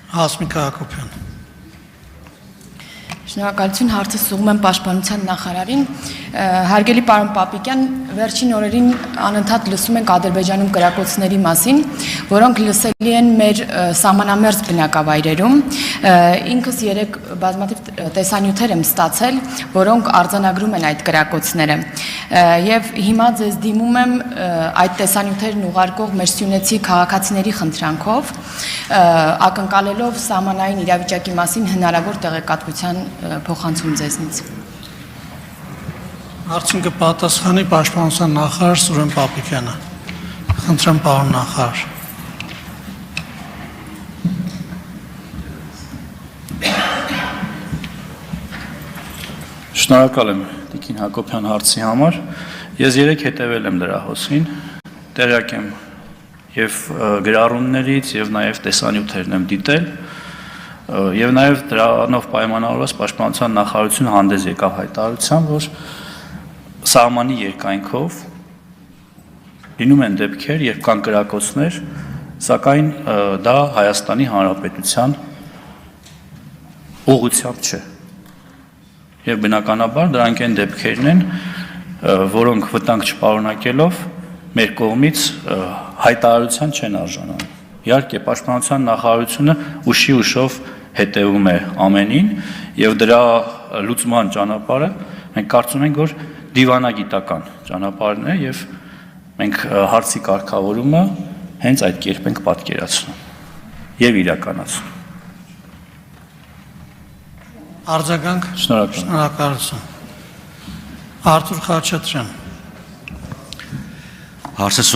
Հասմիկ Հակոբյան։ Շնորհակալություն, հարցը ուղղում եմ Պաշտպանության նախարարին։ Հարգելի պարոն Պապիկյան, վերջին օրերին անընդհատ լսում ենք Ադրբեջանում կրակոցների մասին, որոնք լսելի են մեր սահմանամերձ բնակավայրերում։ Ինքս երեք բազմաթիվ տեսանյութեր եմ ստացել, որոնք արձանագրում են այդ կրակոցները։ Եվ հիմա ձեզ դիմում եմ այդ տեսանյութերն ուղարկող մեր սյունեցի քաղաքացիների խնդրանքով, ակնկալելով սահմանային իրավիճակի մասին հնարավոր տեղեկատվության փոխանցում ձեզնից։ Հարցին կպատասխանի Պաշտպանության նախարար Սուրեն Պապիկյանը։ Խնդրեմ պարոն նախարար։ Շնորհակալ եմ Տիկին Հակոբյան հարցի համար։ Ես երեք հետևել եմ լրահոսին, տեղյակ եմ եւ գրառումներից եւ նաեւ տեսանյութերն եմ դիտել եւ նաեւ դրանով պայմանավորված Պաշտպանության նախարարությունը հանդես եկավ հայտարարությամբ, որ սահմանի երկայնքով լինում են դեպքեր, երբ կան կրակոցներ, սակայն դա Հայաստանի Հանրապետության ուղղությամբ չէ։ Եվ բնականաբար դրանք այն դեպքերն են, որոնք վտանգ չպարունակելով մեր կողմից հայտարարության չեն արժանանում։ Իհարկե, Պաշտպանության նախարարությունը ուշով հետևում է ամենին եւ դրա լուծման ճանապարհը մենք կարծում ենք, որ դիվանագիտական ճանապարհն է եւ մենք հարցի կարգավորումը հենց այդ կերպ ենք պատկերացնում եւ իրականացնում։ Արձագանք։ Շնորհակալություն։ Արթուր Խաչատրյան։ Հարցը